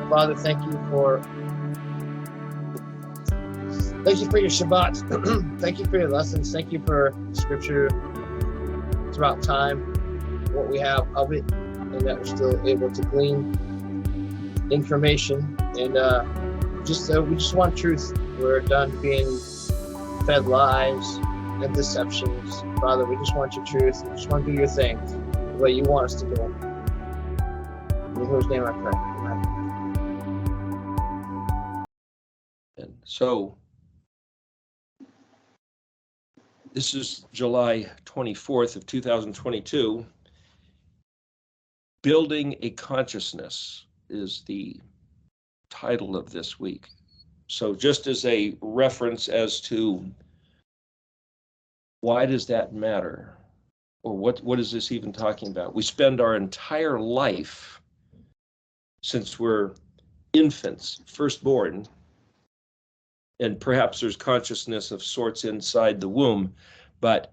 Father, thank you for your Shabbat. Thank you for your lessons. Thank you for Scripture throughout time, what we have of it, and that we're still able to glean information. And we just want truth. We're done being fed lies and deceptions. Father, we just want your truth. We just want to do your thing the way you want us to do it. In whose name I pray. Amen. And so, this is July 24th of 2022. Building a Consciousness is the title of this week. So just as a reference as to why does that matter? Or what is this even talking about? We spend our entire life, since we're infants, firstborn, and perhaps there's consciousness of sorts inside the womb, but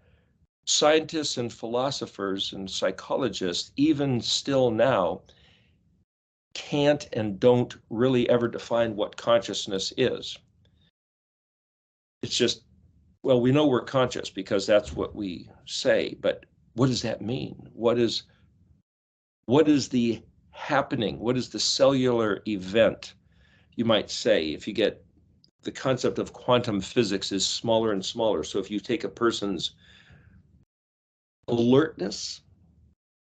scientists and philosophers and psychologists, even still now, can't and don't really ever define what consciousness is. It's just, well, we know we're conscious because that's what we say, but what does that mean? What is the happening? What is the cellular event? You might say, if you get the concept of quantum physics is smaller and smaller. So if you take a person's alertness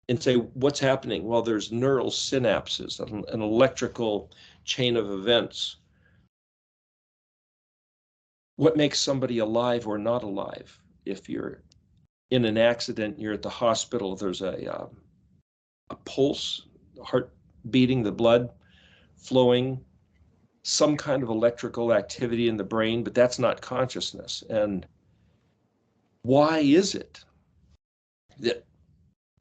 and say, what's happening? Well, there's neural synapses, an electrical chain of events. What makes somebody alive or not alive? If you're in an accident, you're at the hospital, there's a pulse, heart beating, the blood flowing, some kind of electrical activity in the brain, but that's not consciousness. And why is it that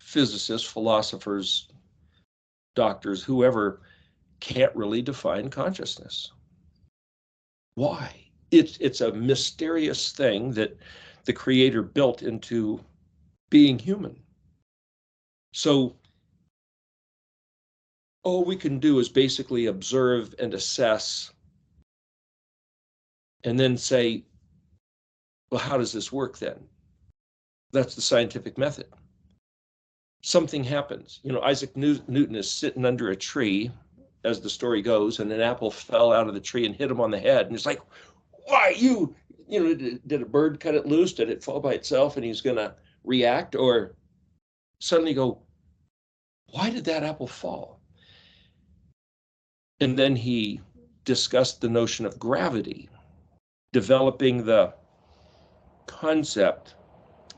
physicists, philosophers, doctors, whoever can't really define consciousness? Why? It's a mysterious thing that the Creator built into being human. So all we can do is basically observe and assess and then say, well, how does this work then? That's the scientific method. Something happens. You know, Isaac Newton is sitting under a tree, as the story goes, and an apple fell out of the tree and hit him on the head. And it's like, why did a bird cut it loose? Did it fall by itself and he's going to react? Or suddenly go, why did that apple fall? And then he discussed the notion of gravity, developing the concept,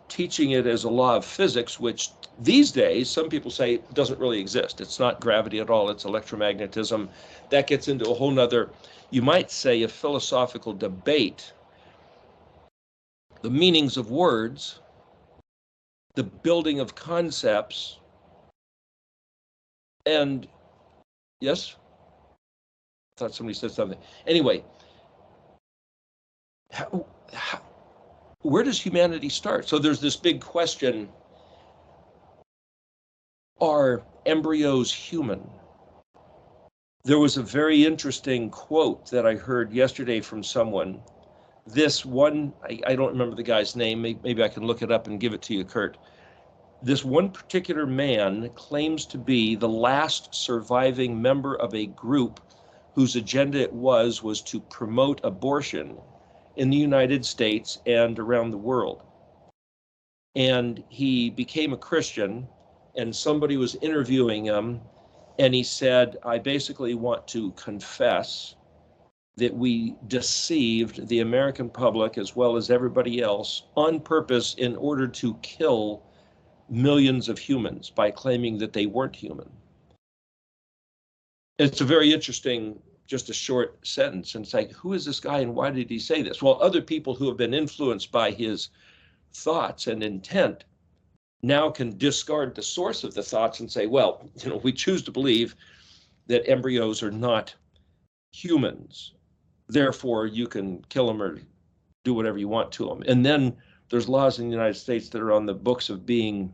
teaching it as a law of physics, which these days, some people say doesn't really exist. It's not gravity at all, it's electromagnetism. That gets into a whole nother, you might say, a philosophical debate. The meanings of words, the building of concepts, and yes? I thought somebody said something. Anyway, where does humanity start? So there's this big question, are embryos human? There was a very interesting quote that I heard yesterday from someone. This one, I don't remember the guy's name, maybe I can look it up and give it to you, Kurt. This one particular man claims to be the last surviving member of a group whose agenda it was to promote abortion in the United States and around the world. And he became a Christian, and somebody was interviewing him, and he said, I basically want to confess that we deceived the American public as well as everybody else on purpose in order to kill millions of humans by claiming that they weren't human. It's a very interesting, just a short sentence. And it's like, who is this guy and why did he say this? Well, other people who have been influenced by his thoughts and intent now can discard the source of the thoughts and say, well, we choose to believe that embryos are not humans. Therefore, you can kill them or do whatever you want to them. And then there's laws in the United States that are on the books of being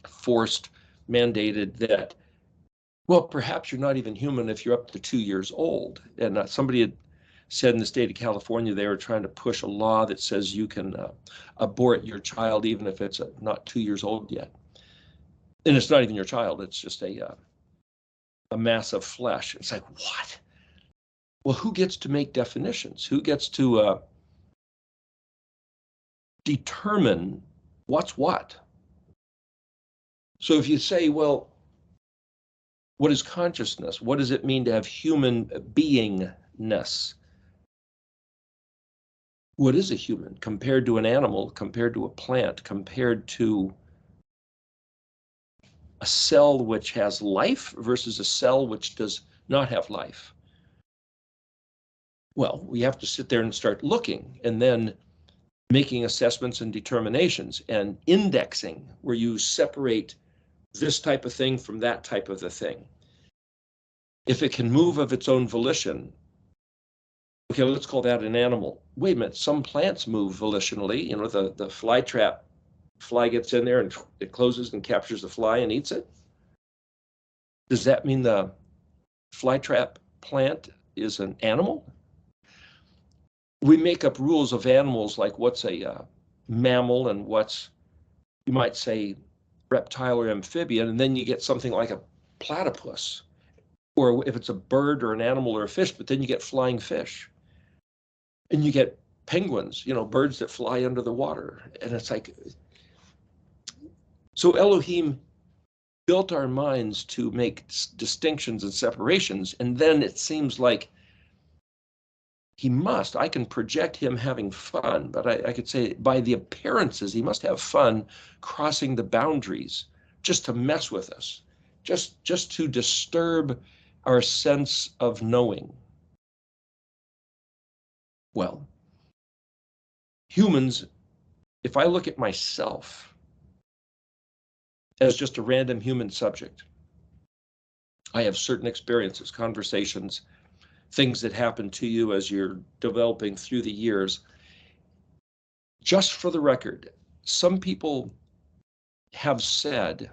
forced, mandated, that Well, perhaps you're not even human if you're up to 2 years old. And somebody had said in the state of California, they were trying to push a law that says you can abort your child even if it's not 2 years old yet. And it's not even your child, it's just a mass of flesh. It's like, what? Well, who gets to make definitions? Who gets to determine what's what? So if you say, well, what is consciousness? What does it mean to have human beingness? What is a human compared to an animal, compared to a plant, compared to a cell which has life versus a cell which does not have life? Well, we have to sit there and start looking and then making assessments and determinations and indexing, where you separate this type of thing from that type of a thing. If it can move of its own volition, okay, let's call that an animal. Wait a minute, some plants move volitionally. You know, the fly trap, fly gets in there and it closes and captures the fly and eats it. Does that mean the fly trap plant is an animal? We make up rules of animals, like what's a mammal and what's, you might say, reptile or amphibian, and then you get something like a platypus, or if it's a bird or an animal or a fish, but then you get flying fish. And you get penguins, you know, birds that fly under the water. And it's like, so Elohim built our minds to make distinctions and separations, and then it seems like I can project him having fun, but I could say by the appearances, he must have fun crossing the boundaries just to mess with us, just to disturb our sense of knowing. Well, humans, if I look at myself as just a random human subject, I have certain experiences, conversations, things that happen to you as you're developing through the years. Just for the record, some people have said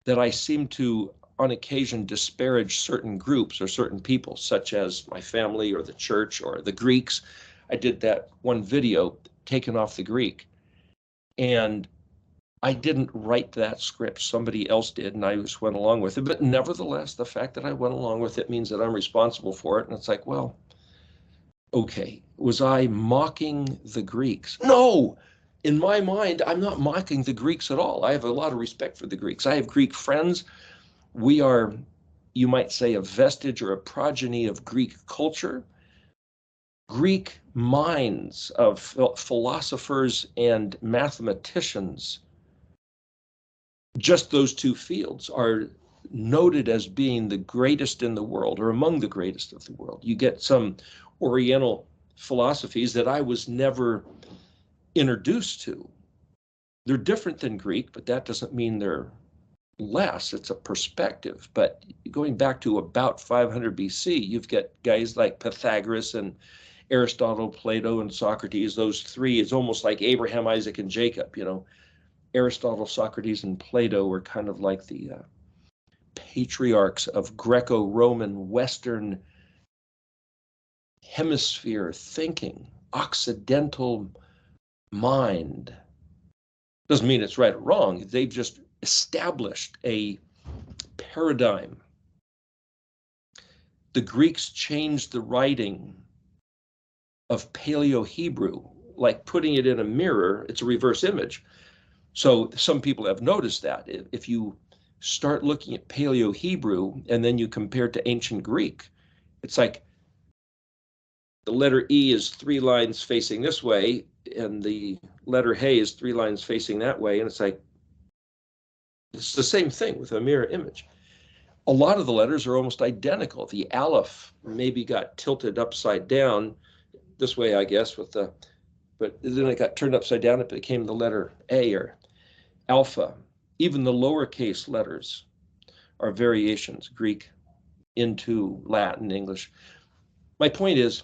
that I seem to, on occasion, disparage certain groups or certain people, such as my family or the church or the Greeks. I did that one video taken off the Greek, and I didn't write that script. Somebody else did, and I just went along with it. But nevertheless, the fact that I went along with it means that I'm responsible for it. And it's like, well, okay, was I mocking the Greeks? No! In my mind, I'm not mocking the Greeks at all. I have a lot of respect for the Greeks. I have Greek friends. We are, you might say, a vestige or a progeny of Greek culture. Greek minds of philosophers and mathematicians, just those two fields, are noted as being the greatest in the world, or among the greatest of the world. You get some Oriental philosophies that I was never introduced to. They're different than Greek, but that doesn't mean they're less. It's a perspective. But going back to about 500 BC, you've got guys like Pythagoras and Aristotle, Plato, and Socrates. Those three is almost like Abraham, Isaac, and Jacob, you know. Aristotle, Socrates, and Plato were kind of like the patriarchs of Greco-Roman Western hemisphere thinking, Occidental mind. Doesn't mean it's right or wrong. They've just established a paradigm. The Greeks changed the writing of Paleo-Hebrew, like putting it in a mirror. It's a reverse image. So some people have noticed that if you start looking at Paleo-Hebrew and then you compare it to ancient Greek, it's like the letter E is 3 lines facing this way and the letter Hey is 3 lines facing that way. And it's like, it's the same thing with a mirror image. A lot of the letters are almost identical. The Aleph maybe got tilted upside down this way, I guess, but then it got turned upside down. It became the letter A or Alpha. Even the lowercase letters are variations, Greek into Latin, English. My point is,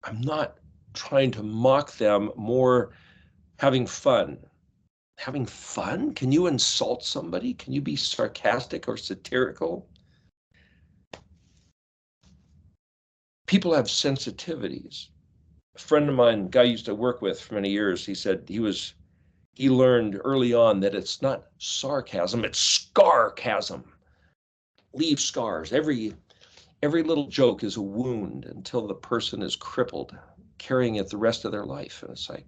I'm not trying to mock them, more having fun. having fun? Can you insult somebody? Can you be sarcastic or satirical? People have sensitivities. A friend of mine, guy I used to work with for many years, he said he learned early on that it's not sarcasm, it's scarcasm. Leave scars. Every little joke is a wound until the person is crippled, carrying it the rest of their life. And it's like,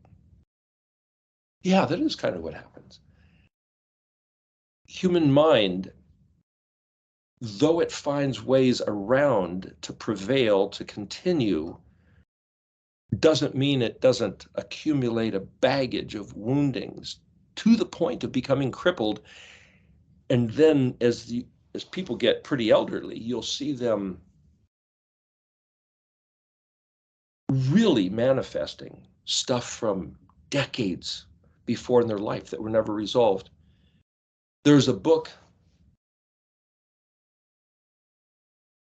yeah, that is kind of what happens. Human mind, though it finds ways around to prevail, to continue, doesn't mean it doesn't accumulate a baggage of woundings to the point of becoming crippled. And then as people get pretty elderly, you'll see them really manifesting stuff from decades before in their life that were never resolved. There's a book,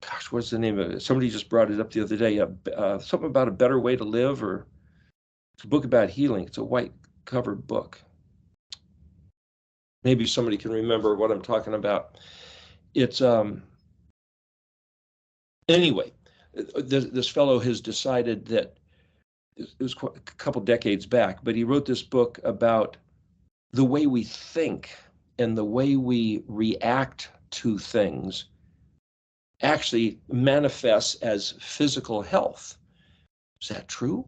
gosh, what's the name of it? Somebody just brought it up the other day, something about a better way to live, or it's a book about healing. It's a white covered book. Maybe somebody can remember what I'm talking about. It's, anyway, this fellow has decided that, it was a couple decades back, but he wrote this book about the way we think and the way we react to things actually manifests as physical health. Is that true?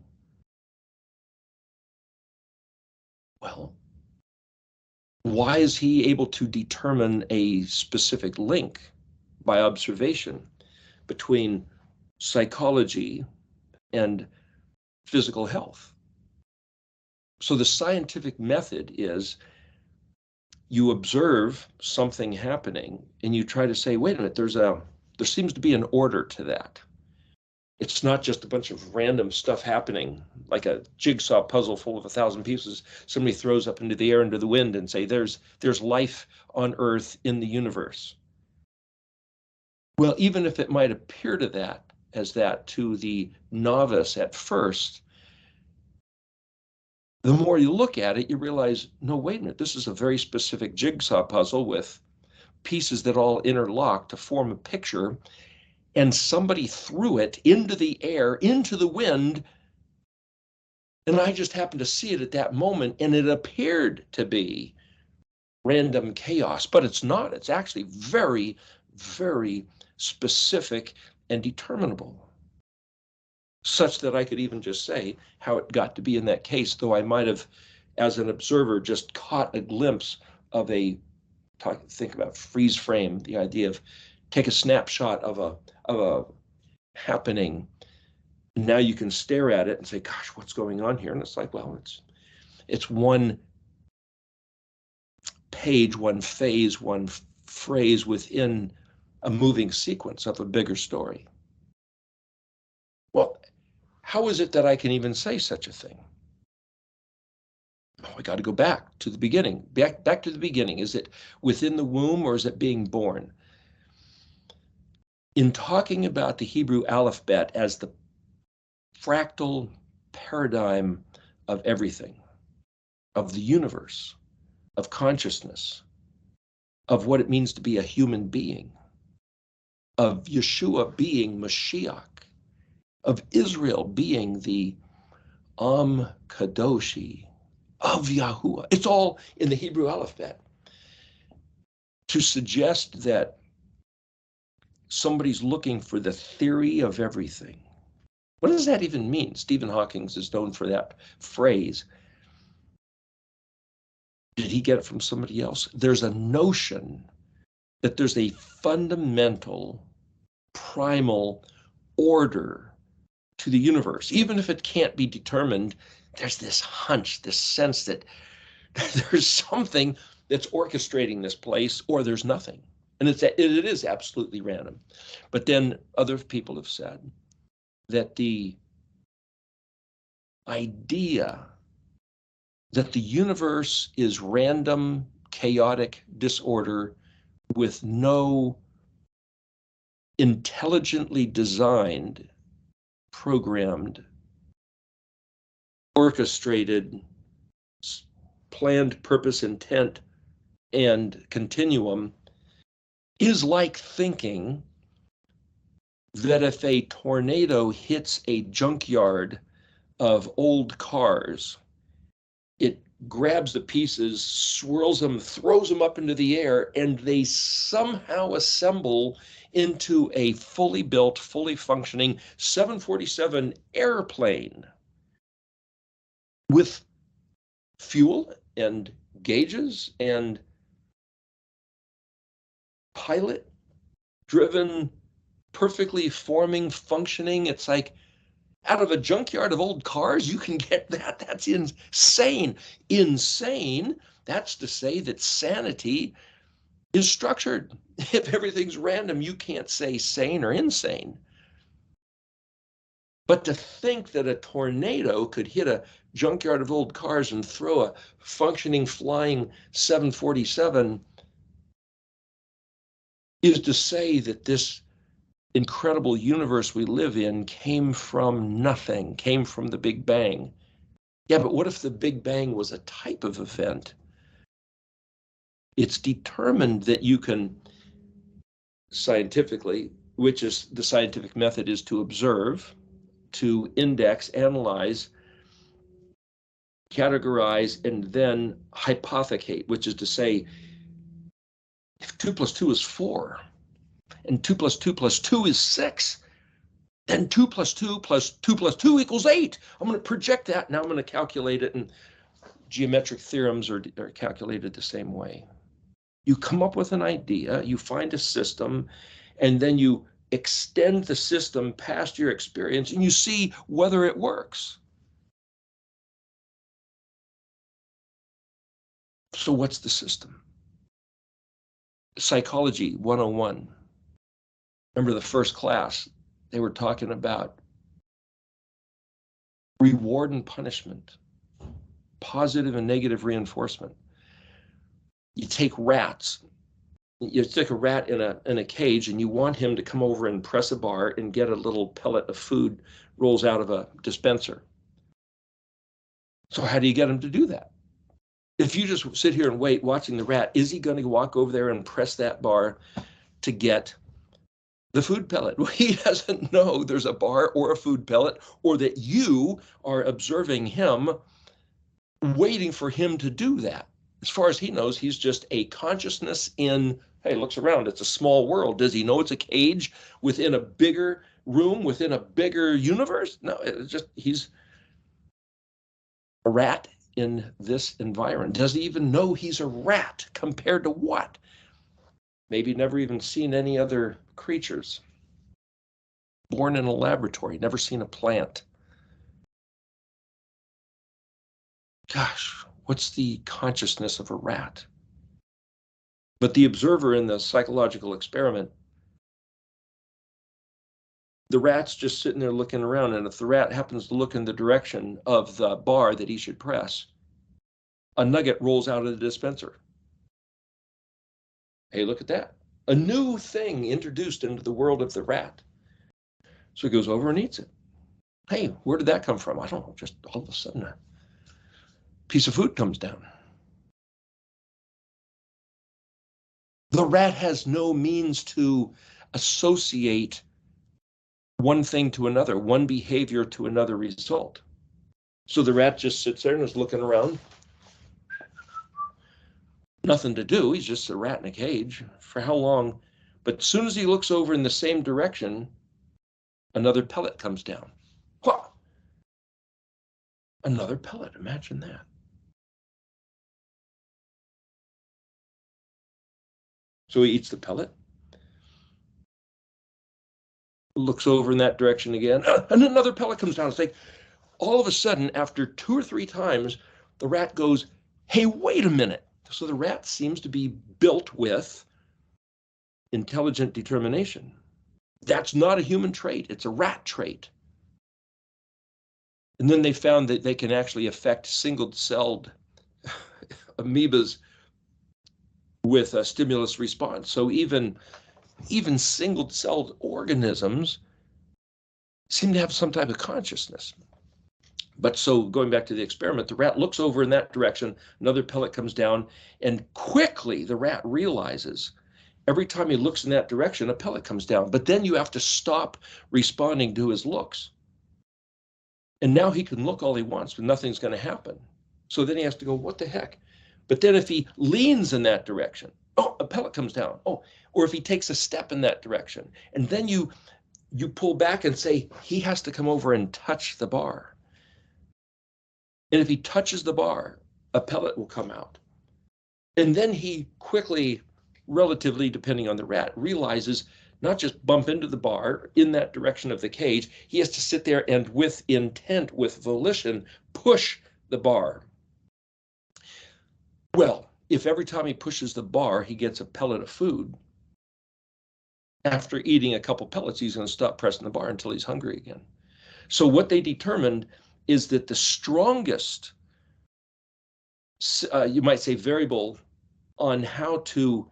Well, why is he able to determine a specific link by observation between psychology and physical health? So the scientific method is you observe something happening and you try to say, wait a minute, there seems to be an order to that. It's not just a bunch of random stuff happening, like a jigsaw puzzle full of 1,000 pieces somebody throws up into the air, into the wind, and say, there's life on Earth in the universe. Well, even if it might appear to that to the novice at first, the more you look at it, you realize, no, wait a minute, this is a very specific jigsaw puzzle with pieces that all interlock to form a picture, and somebody threw it into the air, into the wind, and I just happened to see it at that moment, and it appeared to be random chaos, but it's not. It's actually very, very specific and determinable, such that I could even just say how it got to be in that case, though I might have, as an observer, just caught a glimpse of think about freeze frame, the idea of take a snapshot of a happening. Now you can stare at it and say, gosh, what's going on here? And it's like, well, it's one page, one phase, one phrase within a moving sequence of a bigger story. Well, how is it that I can even say such a thing? Oh, I got to go back to the beginning. Back to the beginning. Is it within the womb or is it being born? In talking about the Hebrew alphabet as the fractal paradigm of everything, of the universe, of consciousness, of what it means to be a human being, of Yeshua being Mashiach, of Israel being the Am Kadoshi of Yahuwah. It's all in the Hebrew alphabet. To suggest that somebody's looking for the theory of everything. What does that even mean? Stephen Hawking is known for that phrase. Did he get it from somebody else? There's a notion that there's a fundamental, primal order to the universe. Even if it can't be determined, there's this hunch, this sense that there's something that's orchestrating this place, or there's nothing. And it is absolutely random. But then other people have said that the idea that the universe is random, chaotic disorder with no intelligently designed, programmed, orchestrated planned purpose, intent, and continuum is like thinking that if a tornado hits a junkyard of old cars, it grabs the pieces, swirls them, throws them up into the air, and they somehow assemble into a fully built, fully functioning 747 airplane with fuel and gauges and pilot driven, perfectly forming, functioning. It's like out of a junkyard of old cars, you can get that. That's insane. Insane. That's to say that sanity is structured. If everything's random, you can't say sane or insane. But to think that a tornado could hit a junkyard of old cars and throw a functioning flying 747 is to say that this incredible universe we live in came from nothing, came from the Big Bang. Yeah, but what if the Big Bang was a type of event? It's determined that you can scientifically, which is the scientific method, is to observe, to index, analyze, categorize, and then hypothecate, which is to say, if 2 + 2 is 4, and 2 + 2 + 2 is 6, then 2 + 2 + 2 + 2 = 8. I'm going to project that. Now I'm going to calculate it, and geometric theorems are calculated the same way. You come up with an idea, you find a system, and then you extend the system past your experience, and you see whether it works. So what's the system? Psychology 101. Remember the first class, they were talking about reward and punishment, positive and negative reinforcement. You take rats, you stick a rat in a cage, and you want him to come over and press a bar and get a little pellet of food rolls out of a dispenser. So how do you get him to do that? If you just sit here and wait watching the rat, is he going to walk over there and press that bar to get the food pellet? Well, he doesn't know there's a bar or a food pellet, or that you are observing him, waiting for him to do that. As far as he knows, he's just a consciousness in, hey, looks around, it's a small world. Does he know it's a cage within a bigger room, within a bigger universe? No, it's just, he's a rat in this environment. Does he even know he's a rat compared to what? Maybe never even seen any other creatures. Born in a laboratory, never seen a plant. Gosh, what's the consciousness of a rat? But the observer in the psychological experiment, the rat's just sitting there looking around, and if the rat happens to look in the direction of the bar that he should press, a nugget rolls out of the dispenser. Hey, look at that. A new thing introduced into the world of the rat. So he goes over and eats it. Hey, where did that come from? I don't know, just all of a sudden a piece of food comes down. The rat has no means to associate one thing to another, one behavior to another result. So the rat just sits there and is looking around. Nothing to do. He's just a rat in a cage. For how long? But as soon as he looks over in the same direction, another pellet comes down. What? Another pellet. Imagine that. So he eats the pellet, looks over in that direction again, and another pellet comes down. It's like all of a sudden, after 2 or 3 times, the rat goes, hey, wait a minute. So the rat seems to be built with intelligent determination. That's not a human trait. It's a rat trait. And then they found that they can actually affect single-celled amoebas with a stimulus response. So even single-celled organisms seem to have some type of consciousness. But so going back to the experiment, the rat looks over in that direction, another pellet comes down, and quickly the rat realizes every time he looks in that direction, a pellet comes down. But then you have to stop responding to his looks. And now he can look all he wants, but nothing's going to happen. So then he has to go, what the heck? But then if he leans in that direction, oh, a pellet comes down. Oh, or if he takes a step in that direction, and then you pull back and say, he has to come over and touch the bar. And if he touches the bar, a pellet will come out. And then he quickly, relatively, depending on the rat, realizes not just bump into the bar in that direction of the cage, he has to sit there and with intent, with volition, push the bar. Well, if every time he pushes the bar, he gets a pellet of food, after eating a couple pellets, he's going to stop pressing the bar until he's hungry again. So what they determined is that the strongest, you might say, variable on how to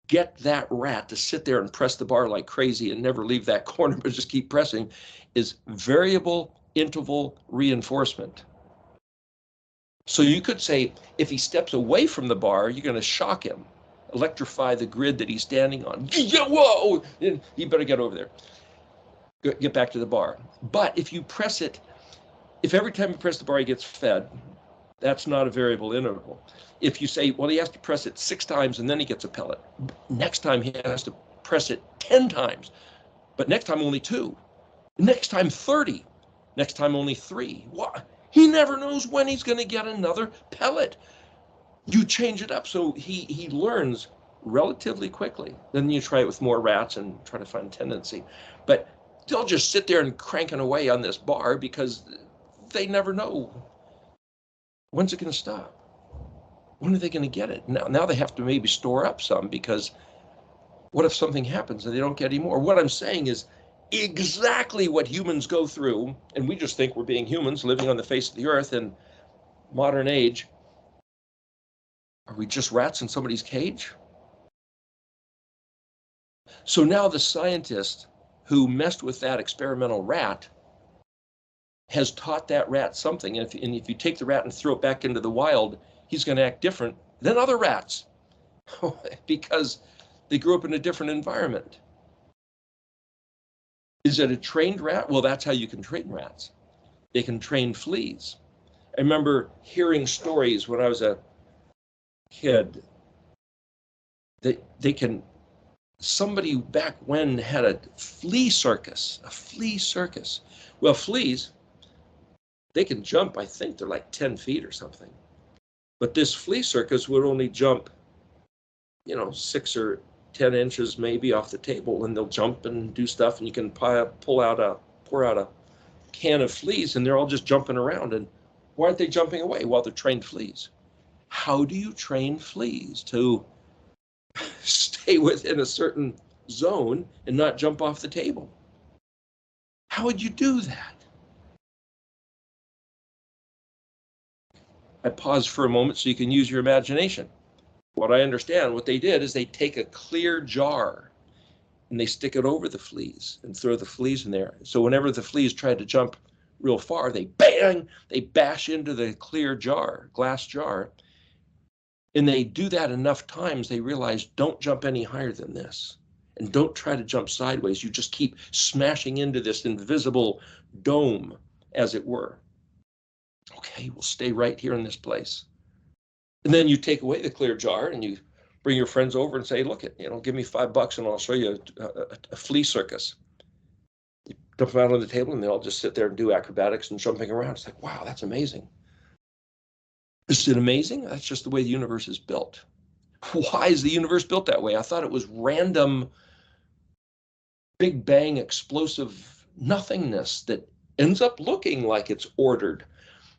get that rat to sit there and press the bar like crazy and never leave that corner, but just keep pressing, is variable interval reinforcement. So you could say, if he steps away from the bar, you're going to shock him, electrify the grid that he's standing on. Whoa! You better get over there. Get back to the bar. But if you press it, if every time you press the bar he gets fed, that's not a variable interval. If you say, well, he has to press it 6 times and then he gets a pellet. Next time he has to press it 10 times, but next time only 2. Next time 30. Next time only 3. What? He never knows when he's going to get another pellet. You change it up so he learns relatively quickly. Then you try it with more rats and try to find tendency. But they'll just sit there and cranking away on this bar because they never know. When's it going to stop? When are they going to get it? Now they have to maybe store up some, because what if something happens and they don't get any more? What I'm saying is exactly what humans go through, and we just think we're being humans living on the face of the earth in modern age. Are we just rats in somebody's cage? So now the scientist who messed with that experimental rat has taught that rat something. And if you take the rat and throw it back into the wild, he's going to act different than other rats because they grew up in a different environment. Is it a trained rat? Well, that's how you can train rats. They can train fleas. I remember hearing stories when I was a kid that somebody back when had a flea circus. Well, fleas, they can jump, I think they're like 10 feet or something. But this flea circus would only jump, 6 or 10 inches maybe off the table, and they'll jump and do stuff, and you can pour out a can of fleas, and they're all just jumping around. And why aren't they jumping away? Well, they're trained fleas. How do you train fleas to stay within a certain zone and not jump off the table? How would you do that? I pause for a moment so you can use your imagination. What I understand, what they did is they take a clear jar and they stick it over the fleas and throw the fleas in there. So whenever the fleas tried to jump real far, they bash into the clear jar, glass jar. And they do that enough times, they realize, don't jump any higher than this. And don't try to jump sideways. You just keep smashing into this invisible dome, as it were. Okay, we'll stay right here in this place. And then you take away the clear jar and you bring your friends over and say, look, give me $5 and I'll show you a flea circus. You dump them out on the table and they all just sit there and do acrobatics and jumping around. It's like, wow, that's amazing. Is it amazing? That's just the way the universe is built. Why is the universe built that way? I thought it was random, big bang, explosive nothingness that ends up looking like it's ordered.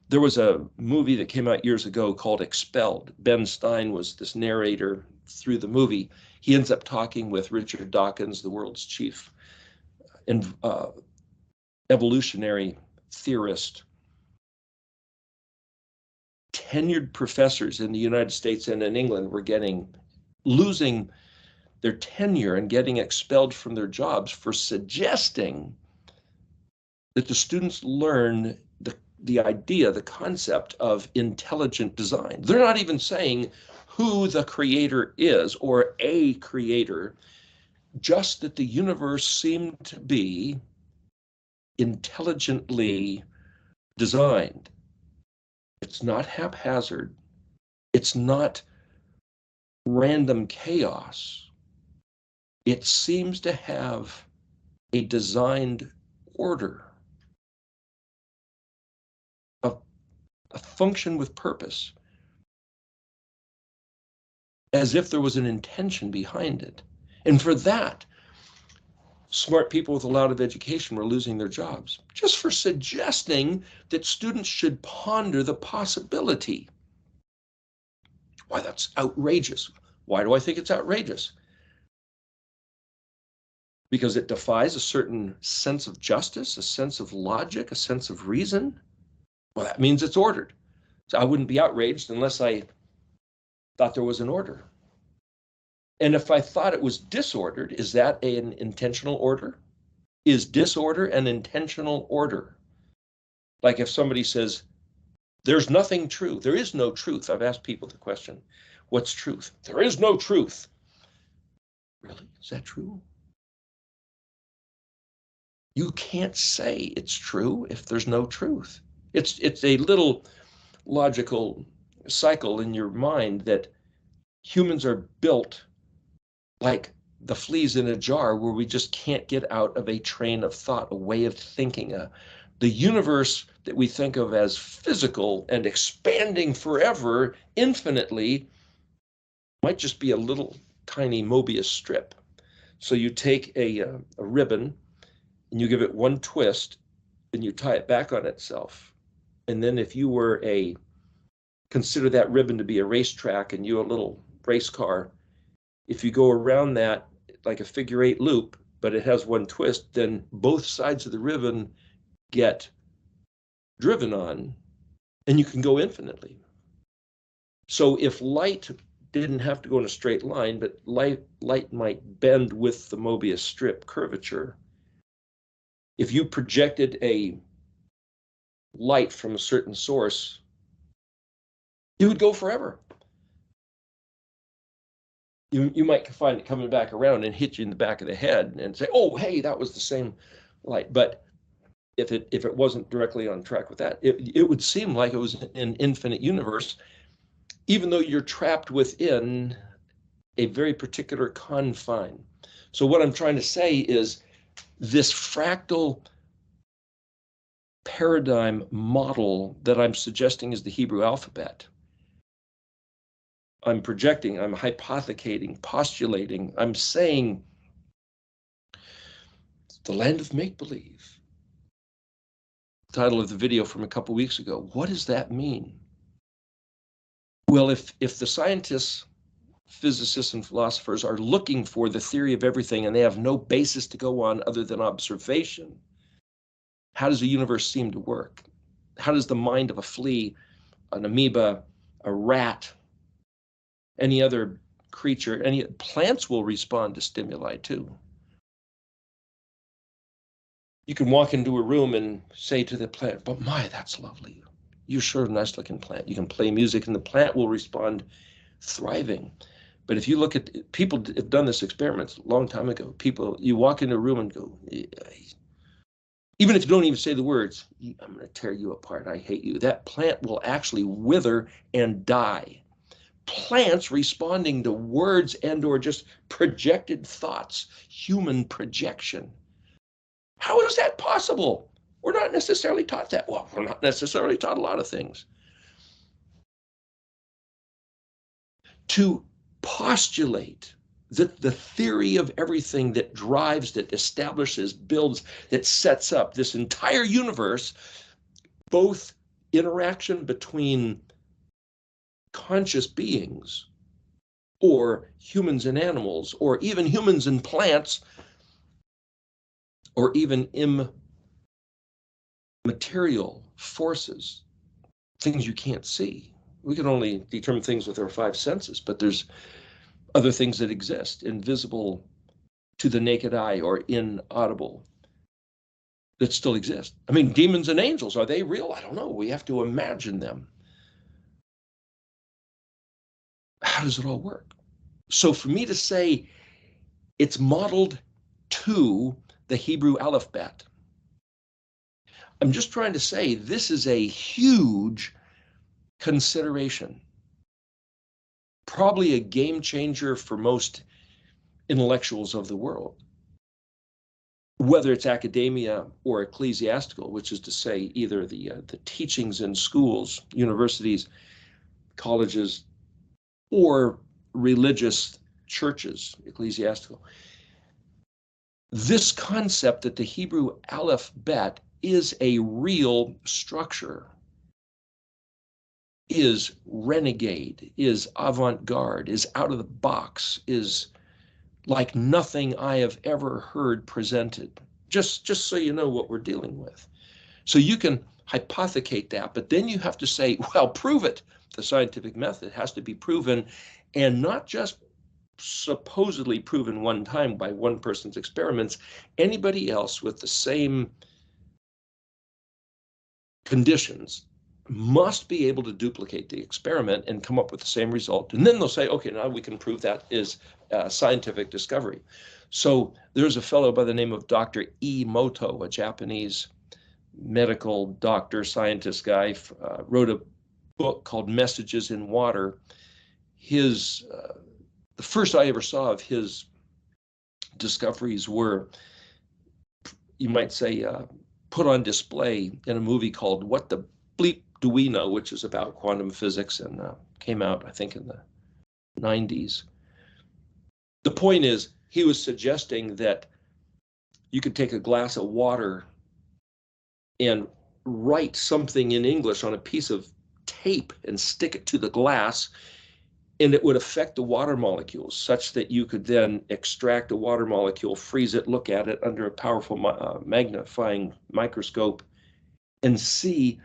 There was a movie that came out years ago called Expelled. Ben Stein was this narrator through the movie. He ends up talking with Richard Dawkins, the world's chief evolutionary theorist. Tenured professors in the United States and in England were losing their tenure and getting expelled from their jobs for suggesting that the students learn the idea, the concept of intelligent design. They're not even saying who the creator is or a creator, just that the universe seemed to be intelligently designed. It's not haphazard. It's not random chaos. It seems to have a designed order, a function with purpose, as if there was an intention behind it. And for that, smart people with a lot of education were losing their jobs, just for suggesting that students should ponder the possibility. Why, that's outrageous. Why do I think it's outrageous? Because it defies a certain sense of justice, a sense of logic, a sense of reason. Well, that means it's ordered. So I wouldn't be outraged unless I thought there was an order. And if I thought it was disordered, is that an intentional order? Is disorder an intentional order? Like if somebody says, there's nothing true, there is no truth. I've asked people the question, what's truth? There is no truth. Really? Is that true? You can't say it's true if there's no truth. It's a little logical cycle in your mind that humans are built like the fleas in a jar, where we just can't get out of a train of thought, a way of thinking. The universe that we think of as physical and expanding forever, infinitely, might just be a little tiny Mobius strip. So you take a ribbon and you give it one twist and you tie it back on itself. And then if you were consider that ribbon to be a racetrack and you a little race car, if you go around that like a figure 8 loop, but it has one twist, then both sides of the ribbon get driven on and you can go infinitely. So if light didn't have to go in a straight line, but light might bend with the Mobius strip curvature, if you projected a light from a certain source, it would go forever. You might find it coming back around and hit you in the back of the head and say, oh, hey, that was the same light. But if it wasn't directly on track with that, it would seem like it was an infinite universe, even though you're trapped within a very particular confine. So what I'm trying to say is this fractal paradigm model that I'm suggesting is the Hebrew alphabet. I'm projecting, I'm hypothecating, postulating, I'm saying the land of make-believe. Title of the video from a couple weeks ago. What does that mean? Well, if the scientists, physicists, and philosophers are looking for the theory of everything and they have no basis to go on other than observation, how does the universe seem to work? How does the mind of a flea, an amoeba, a rat, any other creature, any plants will respond to stimuli too? You can walk into a room and say to the plant, but my, that's lovely. You're sure a nice looking plant. You can play music and the plant will respond thriving. But if you look at, people have done this experiment a long time ago. People, you walk into a room and go, even if you don't even say the words, I'm going to tear you apart, I hate you. That plant will actually wither and die. Plants responding to words and or just projected thoughts, human projection. How is that possible? We're not necessarily taught that. Well, we're not necessarily taught a lot of things. To postulate that the theory of everything that drives, that establishes, builds, that sets up this entire universe, both interaction between conscious beings or humans and animals, or even humans and plants, or even immaterial forces, things you can't see. We can only determine things with our 5 senses, but there's other things that exist, invisible to the naked eye or inaudible. that still exist. I mean, demons and angels, are they real? I don't know. We have to imagine them. How does it all work? So for me to say it's modeled to the Hebrew alphabet, I'm just trying to say this is a huge consideration. Probably a game changer for most intellectuals of the world, whether it's academia or ecclesiastical, which is to say either the teachings in schools, universities, colleges, or religious churches, ecclesiastical. This concept that the Hebrew alphabet is a real structure, is renegade, is avant-garde, is out of the box, is like nothing I have ever heard presented. Just so you know what we're dealing with. So you can hypothecate that, but then you have to say, well, prove it. The scientific method has to be proven, and not just supposedly proven one time by one person's experiments. Anybody else with the same conditions must be able to duplicate the experiment and come up with the same result. And then they'll say, okay, now we can prove that is scientific discovery. So there's a fellow by the name of Dr. Emoto, a Japanese medical doctor, scientist guy, wrote a book called Messages in Water. His the first I ever saw of his discoveries were, you might say, put on display in a movie called What the Bleep Do We Know, which is about quantum physics, and came out, I think, in the 90s. The point is, he was suggesting that you could take a glass of water and write something in English on a piece of tape and stick it to the glass, and it would affect the water molecules such that you could then extract a water molecule, freeze it, look at it under a powerful magnifying microscope, and see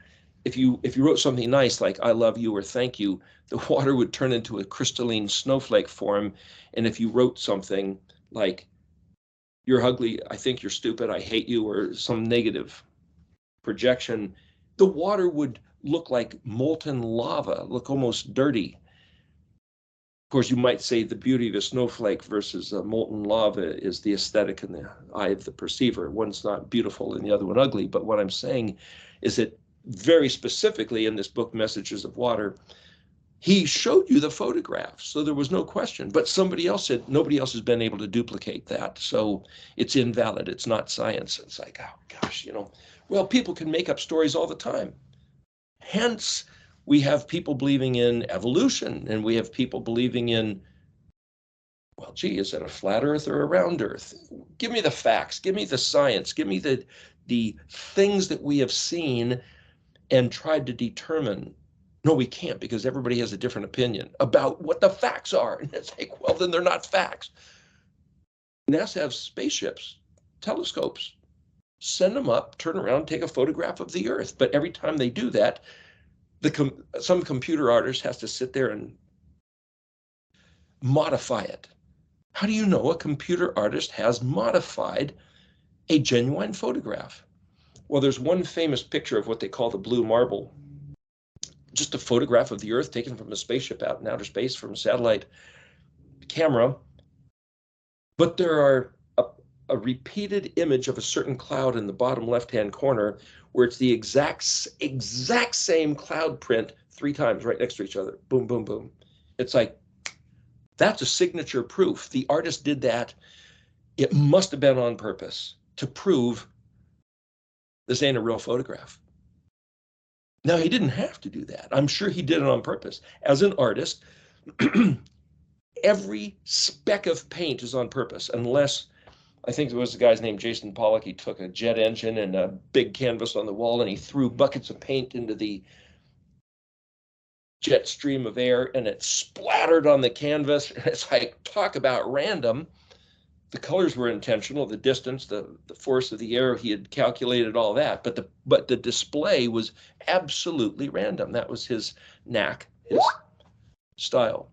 if you wrote something nice like I love you or thank you, the water would turn into a crystalline snowflake form. And if you wrote something like you're ugly, I think you're stupid, I hate you, or some negative projection, the water would look like molten lava, look almost dirty. Of course, you might say the beauty of a snowflake versus molten lava is the aesthetic in the eye of the perceiver. One's not beautiful and the other one ugly. But what I'm saying is that very specifically in this book, Messages of Water, he showed you the photographs. So there was no question. But somebody else said nobody else has been able to duplicate that. So it's invalid. It's not science. It's like, oh, gosh, well, people can make up stories all the time. Hence, we have people believing in evolution, and we have people believing in, well, gee, is it a flat Earth or a round Earth? Give me the facts, give me the science, give me the things that we have seen and tried to determine. No, we can't, because everybody has a different opinion about what the facts are. And it's like, well, then they're not facts. NASA has spaceships, telescopes, send them up, turn around, take a photograph of the Earth. But every time they do that, some computer artist has to sit there and modify it. How do you know a computer artist has modified a genuine photograph? Well, there's one famous picture of what they call the blue marble, just a photograph of the Earth taken from a spaceship out in outer space from a satellite camera. But there are a repeated image of a certain cloud in the bottom left-hand corner where it's the exact same cloud print 3 times right next to each other. Boom, boom, boom. It's like, that's a signature proof. The artist did that. It must have been on purpose to prove this ain't a real photograph. Now, he didn't have to do that. I'm sure he did it on purpose. As an artist, every speck of paint is on purpose, unless, I think there was a guy's named Jason Pollock. He took a jet engine and a big canvas on the wall, and he threw buckets of paint into the jet stream of air, and it splattered on the canvas. It's like, talk about random. The colors were intentional, the distance, the force of the air, he had calculated all that, but the display was absolutely random. That was his knack, his style.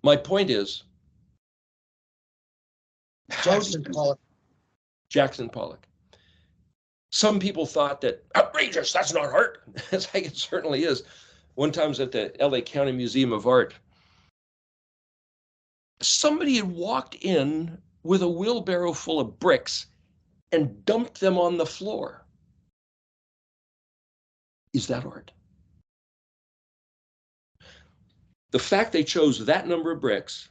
My point is, Jason Pollock Jackson Pollock. Some people thought that, outrageous, that's not art. It's like, it certainly is. One time I was at the LA County Museum of Art. Somebody had walked in with a wheelbarrow full of bricks and dumped them on the floor. Is that art? The fact they chose that number of bricks,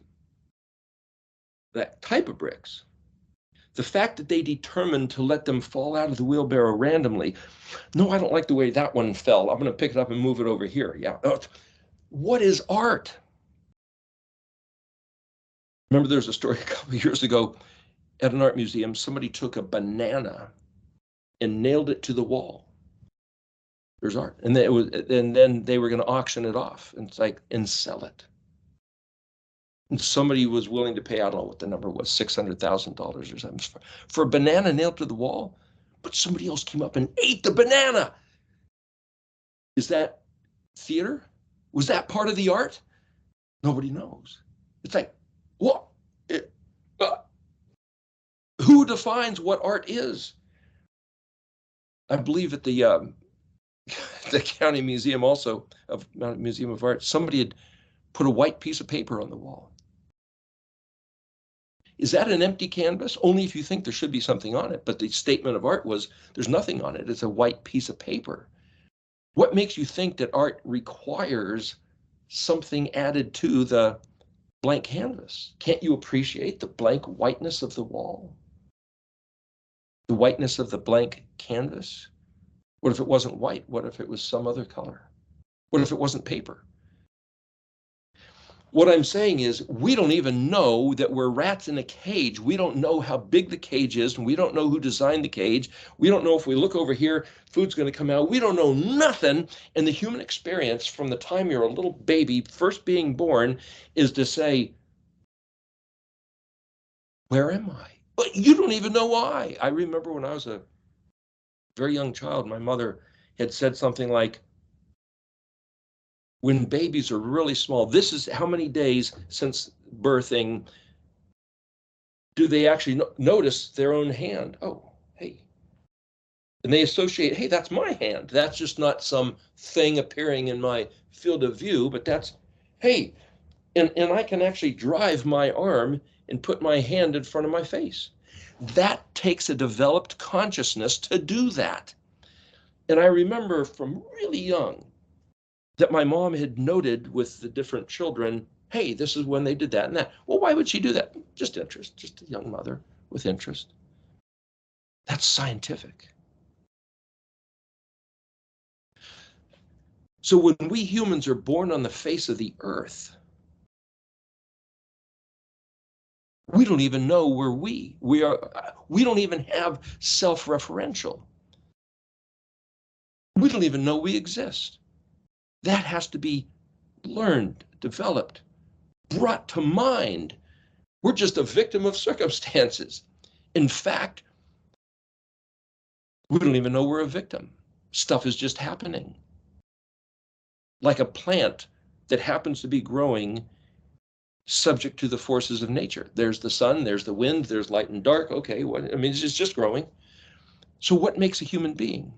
that type of bricks, the fact that they determined to let them fall out of the wheelbarrow randomly. No, I don't like the way that one fell. I'm going to pick it up and move it over here. Yeah. What is art? Remember, there's a story a couple of years ago at an art museum. Somebody took a banana and nailed it to the wall. There's art. And then they were going to auction it off and sell it. And somebody was willing to pay, I don't know what the number was, $600,000 or something for a banana nailed to the wall. But somebody else came up and ate the banana. Is that theater? Was that part of the art? Nobody knows. It's like, what? Who defines what art is? I believe at the County Museum also, of Museum of Art, somebody had put a white piece of paper on the wall. Is that an empty canvas? Only if you think there should be something on it. But the statement of art was, there's nothing on it. It's a white piece of paper. What makes you think that art requires something added to the blank canvas? Can't you appreciate the blank whiteness of the wall? The whiteness of the blank canvas? What if it wasn't white? What if it was some other color? What if it wasn't paper? What I'm saying is, we don't even know that we're rats in a cage. We don't know how big the cage is, and we don't know who designed the cage. We don't know if we look over here, food's going to come out. We don't know nothing. And the human experience from the time you're a little baby, first being born, is to say, where am I? But you don't even know why. I remember when I was a very young child, my mother had said something like, when babies are really small, this is how many days since birthing do they actually notice their own hand? Oh, hey. And they associate, hey, that's my hand. That's just not some thing appearing in my field of view, but that's, hey, and I can actually drive my arm and put my hand in front of my face. That takes a developed consciousness to do that. And I remember from really young, that my mom had noted with the different children, hey, this is when they did that and that. Well, why would she do that? Just interest, just a young mother with interest. That's scientific. So when we humans are born on the face of the earth, we don't even know where we are. We don't even have self-referential. We don't even know we exist. That has to be learned, developed, brought to mind. We're just a victim of circumstances. In fact, we don't even know we're a victim. Stuff is just happening. Like a plant that happens to be growing subject to the forces of nature. There's the sun, there's the wind, there's light and dark. Okay, it's just growing. So what makes a human being?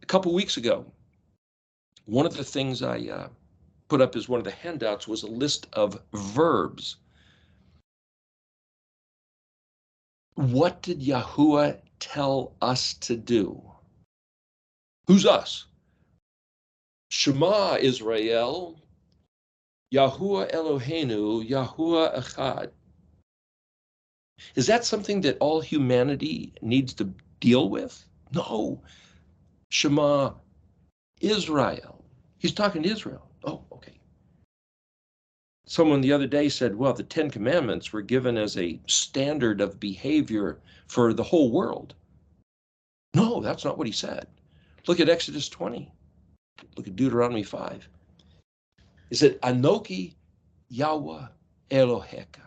A couple weeks ago, one of the things I put up as one of the handouts was a list of verbs. What did Yahuwah tell us to do? Who's us? Shema Israel, Yahuwah Eloheinu, Yahuwah Echad. Is that something that all humanity needs to deal with? No. Shema Israel. He's talking to Israel. Oh, okay. Someone the other day said, well, the 10 Commandments were given as a standard of behavior for the whole world. No, that's not what he said. Look at Exodus 20. Look at Deuteronomy 5. He said, Anoki Yahweh Eloheka.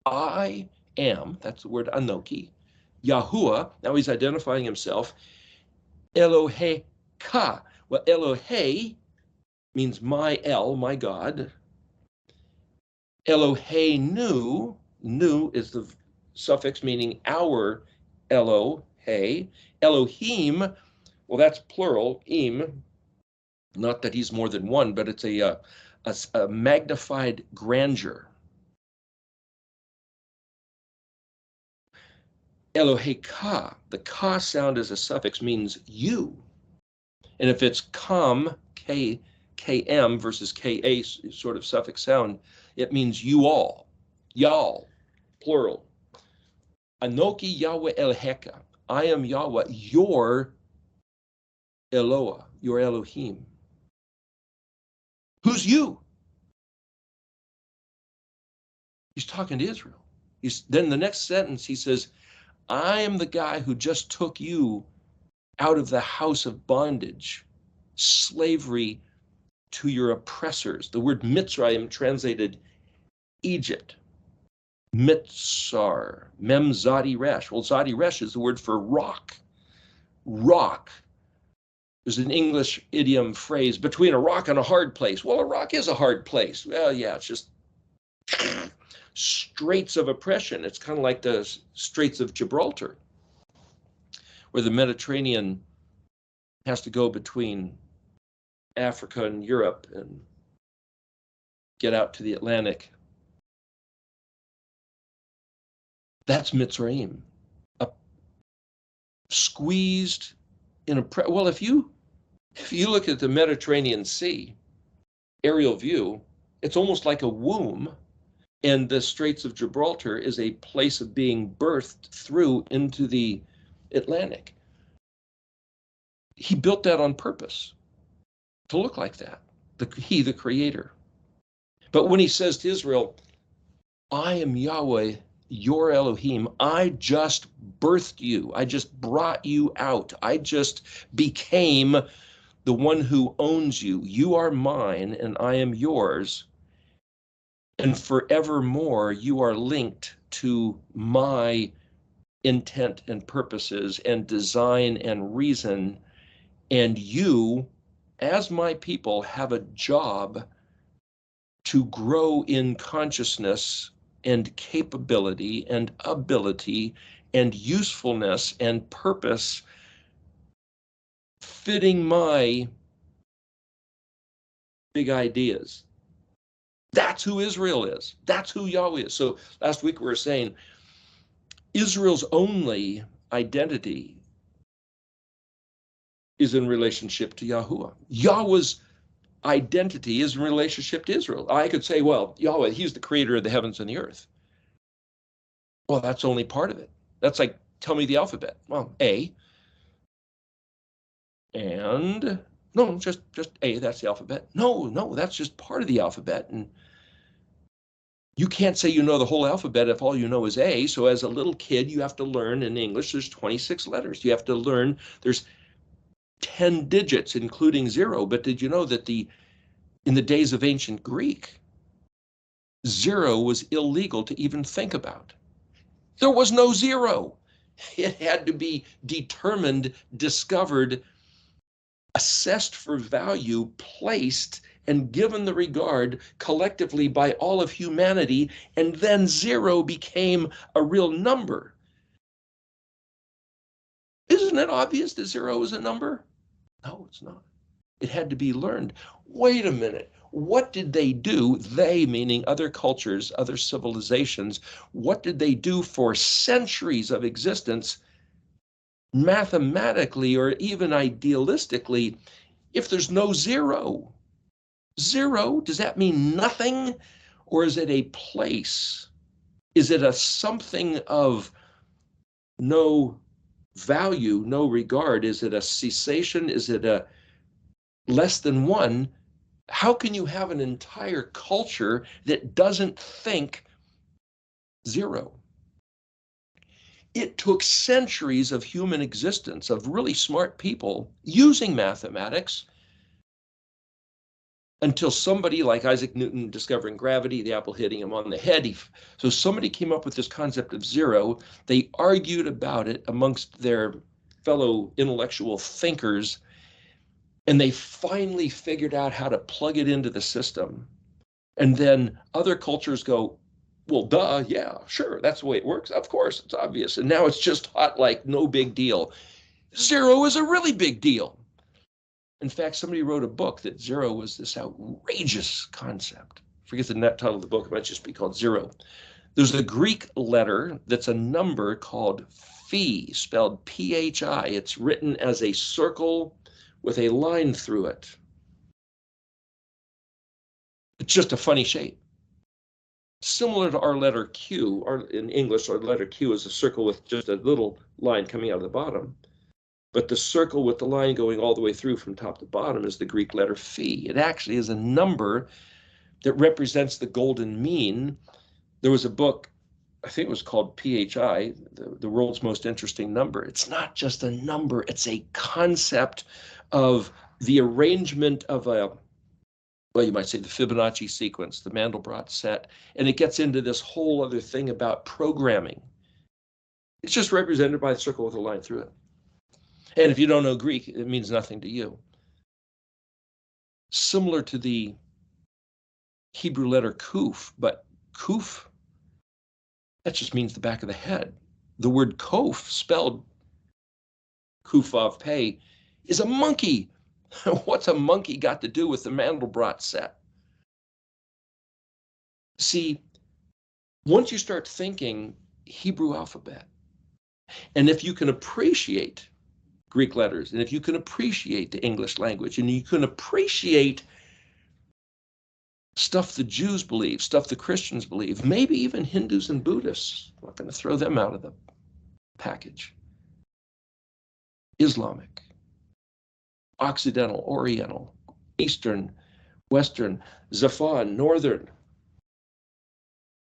I am, that's the word Anoki, Yahuwah, now he's identifying himself, Eloheka. Well, Elohe means my El, my God. Eloheinu, nu is the suffix meaning our, Elo, hey. Elohim, well, that's plural, im. Not that he's more than one, but it's a magnified grandeur. Eloheka, the ka sound as a suffix means you. And if it's kam, km versus ka sort of suffix sound, it means you all, y'all, plural. Anoki Yahweh Elheka, I am Yahweh, your Eloah, your Elohim. Who's you? He's talking to Israel. Then the next sentence he says, I am the guy who just took you out of the house of bondage, slavery to your oppressors. The word Mitzrayim translated Egypt. Mitzar, Mem Zadi Resh. Well, Zadi Resh is the word for rock. Rock. There's an English idiom phrase, between a rock and a hard place. Well, a rock is a hard place. Well, yeah, it's just straits of oppression. It's kind of like the Straits of Gibraltar, where the Mediterranean has to go between Africa and Europe and get out to the Atlantic. That's Mitzrayim, squeezed in a well. If you look at the Mediterranean Sea, aerial view, it's almost like a womb, and the Straits of Gibraltar is a place of being birthed through into the Atlantic. He built that on purpose to look like that. He, the Creator. But when he says to Israel, I am Yahweh, your Elohim, I just birthed you. I just brought you out. I just became the one who owns you. You are mine and I am yours. And forevermore, you are linked to my intent and purposes and design and reason. And you, as my people, have a job to grow in consciousness and capability and ability and usefulness and purpose, fitting my big ideas. That's who Israel is. That's who Yahweh is. So last week we were saying Israel's only identity is in relationship to Yahuwah. Yahweh's identity is in relationship to Israel. I could say, well, Yahweh, he's the creator of the heavens and the earth. Well, that's only part of it. That's like, tell me the alphabet. Well, A. And no, just A, that's the alphabet. No, that's just part of the alphabet. And you can't say you know the whole alphabet if all you know is A. So as a little kid, you have to learn in English, there's 26 letters. You have to learn, there's 10 digits, including 0. But did you know that in the days of ancient Greek, 0 was illegal to even think about? There was no 0. It had to be determined, discovered, assessed for value, placed, and given the regard collectively by all of humanity, and then 0 became a real number. Isn't it obvious that 0 is a number? No, it's not. It had to be learned. Wait a minute. What did they do? They, meaning other cultures, other civilizations, what did they do for centuries of existence, mathematically or even idealistically, if there's no 0? 0, does that mean nothing? Or is it a place? Is it a something of no value, no regard? Is it a cessation? Is it a less than 1? How can you have an entire culture that doesn't think 0? It took centuries of human existence, of really smart people using mathematics, until somebody like Isaac Newton discovering gravity, the apple hitting him on the head. So somebody came up with this concept of 0. They argued about it amongst their fellow intellectual thinkers, and they finally figured out how to plug it into the system. And then other cultures go, Well, duh, yeah, sure, that's the way it works. Of course, it's obvious. And now it's just taught like no big deal. Zero is a really big deal. In fact, somebody wrote a book that zero was this outrageous concept. Forget the net title of the book, it might just be called Zero. There's a Greek letter that's a number called phi, spelled P-H-I. It's written as a circle with a line through it. It's just a funny shape. Similar to our letter Q, in English, our letter Q is a circle with just a little line coming out of the bottom. But the circle with the line going all the way through from top to bottom is the Greek letter phi. It actually is a number that represents the golden mean. There was a book, I think it was called PHI, the world's most interesting number. It's not just a number, it's a concept of the arrangement of a, well, you might say the Fibonacci sequence, the Mandelbrot set, and it gets into this whole other thing about programming. It's just represented by a circle with a line through it. And if you don't know Greek, it means nothing to you. Similar to the Hebrew letter kuf, but kuf, that just means the back of the head. The word kof, spelled kufav pei, is a monkey. What's a monkey got to do with the Mandelbrot set? See, once you start thinking Hebrew alphabet, and if you can appreciate Greek letters, and if you can appreciate the English language, and you can appreciate stuff the Jews believe, stuff the Christians believe, maybe even Hindus and Buddhists, I'm not going to throw them out of the package. Islamic, Occidental, Oriental, Eastern, Western, Zafan, Northern,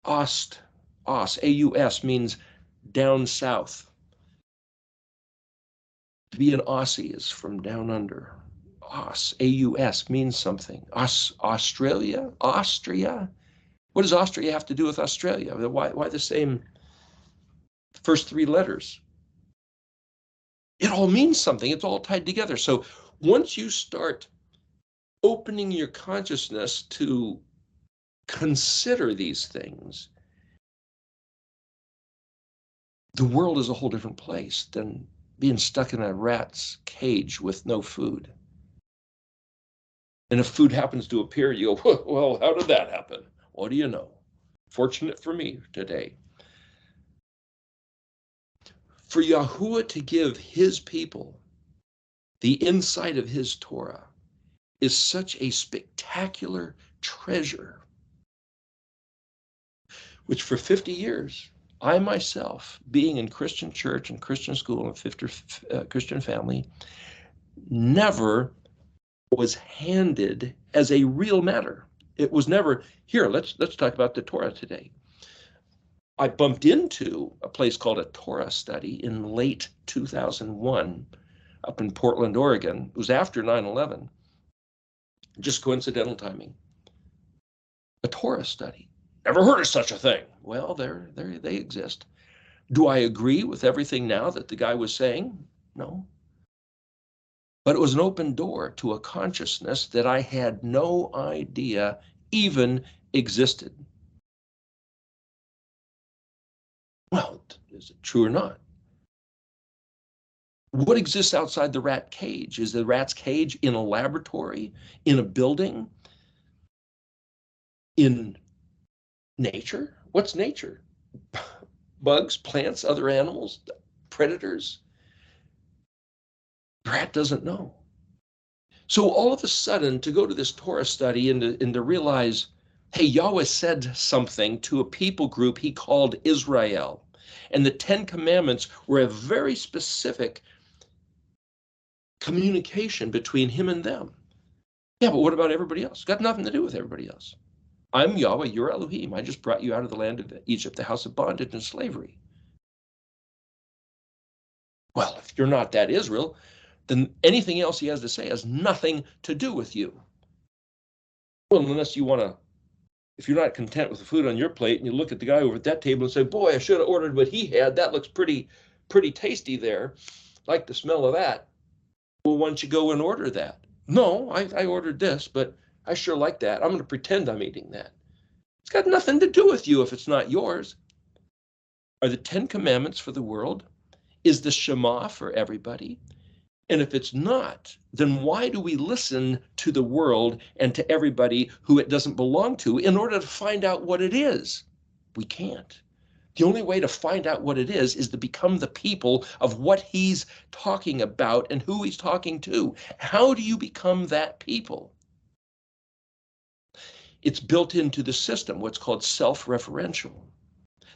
Ost, Os, A-U-S means down south. To be an Aussie is from down under. Os, A-U-S means something. Australia, Austria. What does Austria have to do with Australia? Why the same first three letters? It all means something. It's all tied together. So once you start opening your consciousness to consider these things, the world is a whole different place than being stuck in a rat's cage with no food. And if food happens to appear, you go, well, how did that happen? What do you know? Fortunate for me today. For Yahuwah to give his people the insight of his Torah is such a spectacular treasure, which for 50 years, I myself, being in Christian church and Christian school and Christian family, never was handed as a real matter. It was never, here, let's talk about the Torah today. I bumped into a place called a Torah study in late 2001 up in Portland, Oregon. It was after 9/11. Just coincidental timing. A Torah study. Never heard of such a thing. Well, they exist. Do I agree with everything now that the guy was saying? No. But it was an open door to a consciousness that I had no idea even existed. Well, is it true or not? What exists outside the rat cage? Is the rat's cage in a laboratory, in a building, in nature? What's nature? Bugs, plants, other animals, predators? The rat doesn't know. So all of a sudden, to go to this Torah study and to realize, hey, Yahweh said something to a people group he called Israel. And the 10 Commandments were a very specific communication between him and them. Yeah, but what about everybody else? Got nothing to do with everybody else. I'm Yahweh, you're Elohim. I just brought you out of the land of Egypt, the house of bondage and slavery. Well, if you're not that Israel, then anything else he has to say has nothing to do with you. Well, unless you want to, if you're not content with the food on your plate and you look at the guy over at that table and say, boy, I should have ordered what he had. That looks pretty tasty there. Like the smell of that. Well, why don't you go and order that? No, I ordered this, but I sure like that. I'm going to pretend I'm eating that. It's got nothing to do with you if it's not yours. Are the 10 Commandments for the world? Is the Shema for everybody? And if it's not, then why do we listen to the world and to everybody who it doesn't belong to in order to find out what it is? We can't. The only way to find out what it is to become the people of what he's talking about and who he's talking to. How do you become that people? It's built into the system, what's called self-referential.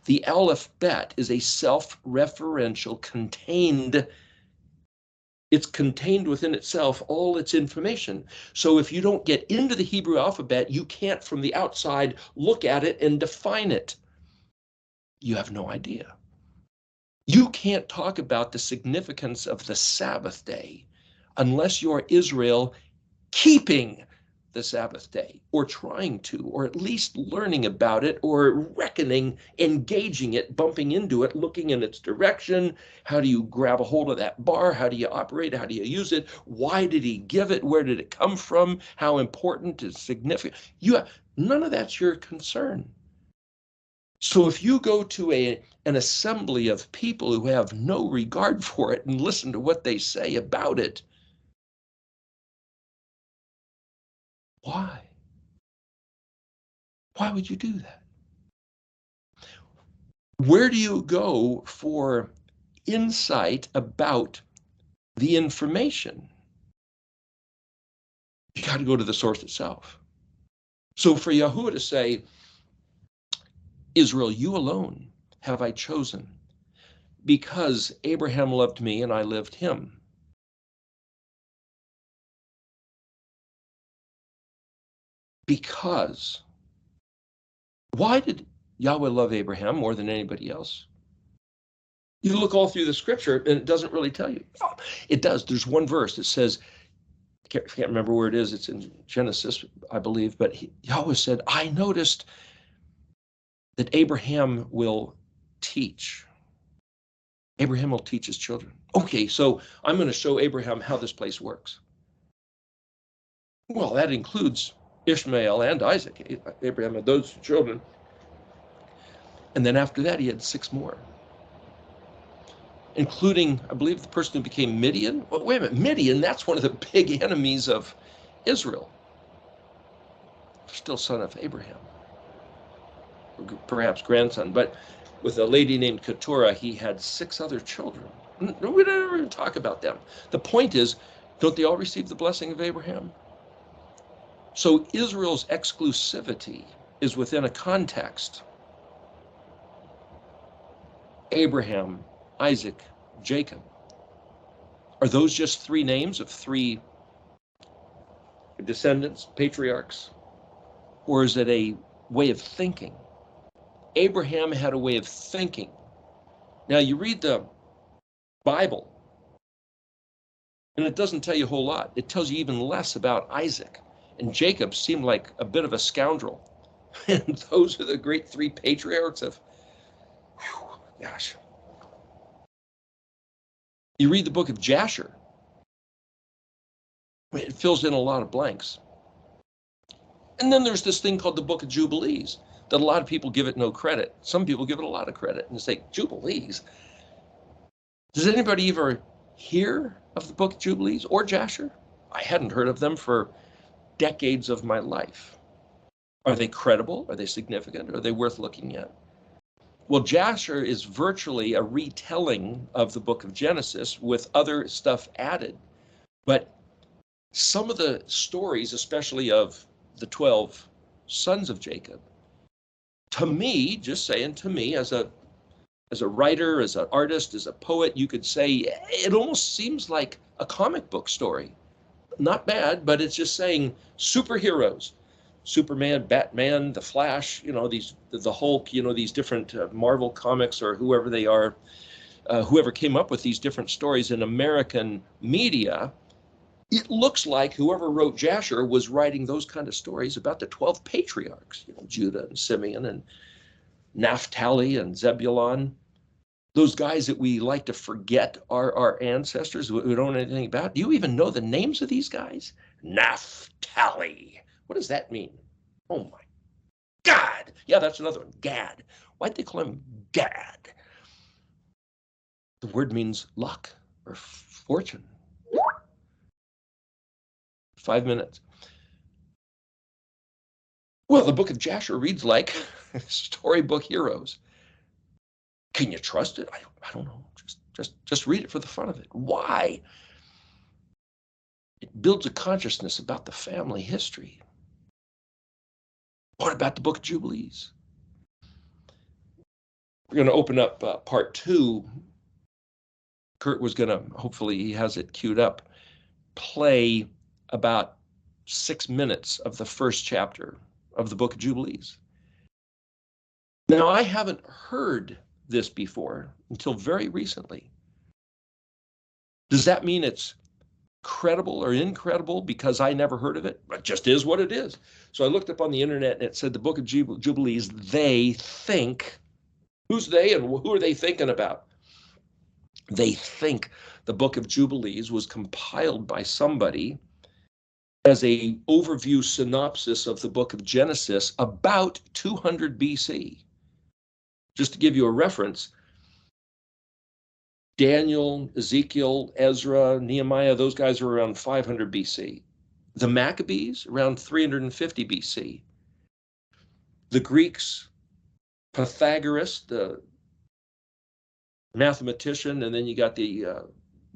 The Aleph Bet is a self-referential it's contained within itself all its information. So if you don't get into the Hebrew alphabet, you can't from the outside look at it and define it. You have no idea. You can't talk about the significance of the Sabbath day unless you're Israel keeping the Sabbath day, or trying to, or at least learning about it, or reckoning, engaging it, bumping into it, looking in its direction. How do you grab a hold of that bar? How do you operate? How do you use it? Why did he give it? Where did it come from? How important is significant? None of that's your concern. So if you go to an assembly of people who have no regard for it and listen to what they say about it, why? Why would you do that? Where do you go for insight about the information? You got to go to the source itself. So for Yahuwah to say, Israel, you alone have I chosen, because Abraham loved me and I loved him. Because, why did Yahweh love Abraham more than anybody else? You look all through the scripture and it doesn't really tell you. Oh, it does. There's one verse that says, I can't remember where it is. It's in Genesis, I believe, but Yahweh said, I noticed that Abraham will teach. Abraham will teach his children. Okay, so I'm going to show Abraham how this place works. Well, that includes Ishmael and Isaac. Abraham had those children. And then after that, he had 6 more, including, I believe, the person who became Midian. Well, wait a minute, Midian, that's one of the big enemies of Israel. Still son of Abraham, or perhaps grandson. But with a lady named Keturah, he had 6 other children. We don't even talk about them. The point is, don't they all receive the blessing of Abraham? So Israel's exclusivity is within a context. Abraham, Isaac, Jacob. Are those just 3 names of 3 descendants, patriarchs? Or is it a way of thinking? Abraham had a way of thinking. Now you read the Bible, and it doesn't tell you a whole lot. It tells you even less about Isaac. And Jacob seemed like a bit of a scoundrel. And those are the great 3 patriarchs of, gosh. You read the book of Jasher. It fills in a lot of blanks. And then there's this thing called the Book of Jubilees that a lot of people give it no credit. Some people give it a lot of credit and say, Jubilees? Does anybody ever hear of the Book of Jubilees or Jasher? I hadn't heard of them for decades of my life. Are they credible? Are they significant? Are they worth looking at? Well, Jasher is virtually a retelling of the book of Genesis with other stuff added. But some of the stories, especially of the 12 sons of Jacob, to me, just saying, to me, as a writer, as an artist, as a poet, you could say it almost seems like a comic book story. Not bad, but it's just saying superheroes, Superman, Batman, the Flash, the Hulk, these different Marvel comics or whoever they are, whoever came up with these different stories in American media. It looks like whoever wrote Jasher was writing those kind of stories about the 12 patriarchs, Judah and Simeon and Naphtali and Zebulon. Those guys that we like to forget are our ancestors, we don't know anything about. Do you even know the names of these guys? Naphtali. What does that mean? Oh my. Gad. Yeah, that's another one. Gad. Why'd they call him Gad? The word means luck or fortune. 5 minutes. Well, the book of Jasher reads like storybook heroes. Can you trust it? I don't know. Just read it for the fun of it. Why? It builds a consciousness about the family history. What about the Book of Jubilees? We're going to open up part 2. Kurt was going to, hopefully he has it queued up, play about 6 minutes of the first chapter of the Book of Jubilees. Now, I haven't heard this before until very recently. Does that mean it's credible or incredible because I never heard of it? It just is what it is. So I looked up on the internet and it said the Book of Jubilees, they think. Who's they and who are they thinking about? They think the Book of Jubilees was compiled by somebody as a overview synopsis of the book of Genesis about 200 BC. Just to give you a reference, Daniel, Ezekiel, Ezra, Nehemiah, those guys are around 500 BC. The Maccabees, around 350 BC. The Greeks, Pythagoras, the mathematician, and then you got the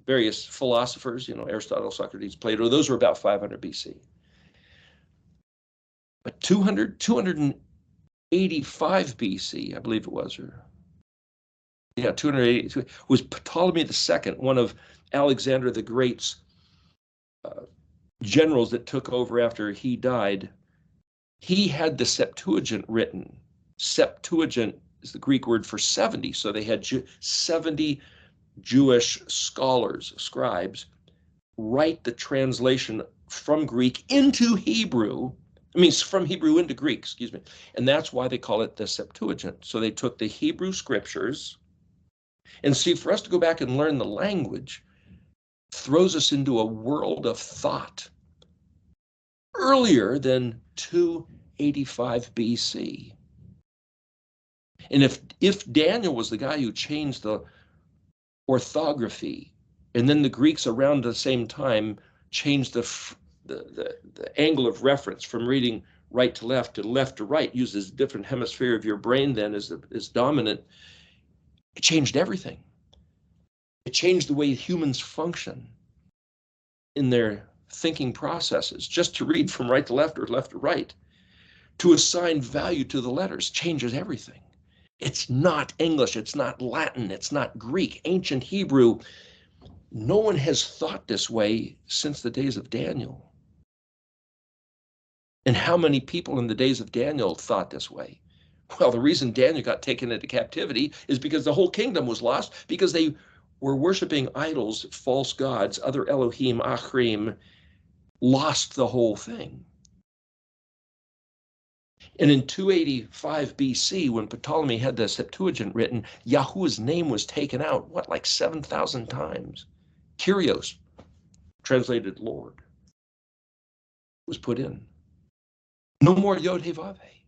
various philosophers, Aristotle, Socrates, Plato, those were about 500 BC. But 285 BC, I believe it was, 280, was Ptolemy II, one of Alexander the Great's generals that took over after he died. He had the Septuagint written. Septuagint is the Greek word for 70, so they had 70 Jewish scholars, scribes, write the translation from Greek into Hebrew. From Hebrew into Greek, excuse me. And that's why they call it the Septuagint. So they took the Hebrew scriptures, and see, for us to go back and learn the language throws us into a world of thought earlier than 285 BC. And if Daniel was the guy who changed the orthography, and then the Greeks around the same time changed the angle of reference from reading right to left to right, uses a different hemisphere of your brain then is dominant, it changed everything. It changed the way humans function in their thinking processes. Just to read from right to left or left to right, to assign value to the letters, changes everything. It's not English, it's not Latin, it's not Greek, ancient Hebrew. No one has thought this way since the days of Daniel. And how many people in the days of Daniel thought this way? Well, the reason Daniel got taken into captivity is because the whole kingdom was lost, because they were worshiping idols, false gods, other Elohim, Achrim, lost the whole thing. And in 285 BC, when Ptolemy had the Septuagint written, Yahuwah's name was taken out, like 7,000 times. Kyrios, translated Lord, was put in. No more Yod He Vav He.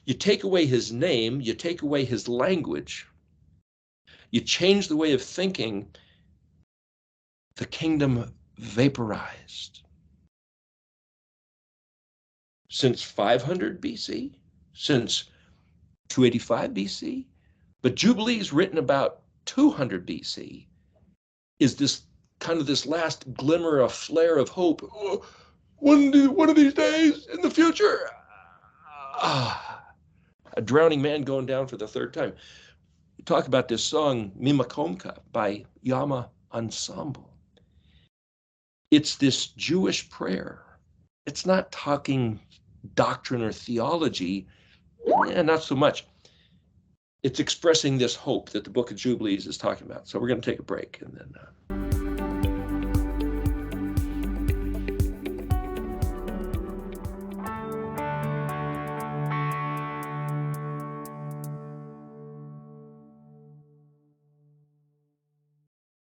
You take away his name, you take away his language, you change the way of thinking, the kingdom vaporized. Since 500 BC, since 285 BC, but Jubilees written about 200 BC is this last glimmer, a flare of hope. Oh, one of these days in the future, a drowning man going down for the third time. We talk about this song, Mimakomka, by Yama Ensemble. It's this Jewish prayer. It's not talking doctrine or theology, not so much. It's expressing this hope that the Book of Jubilees is talking about. So we're going to take a break and then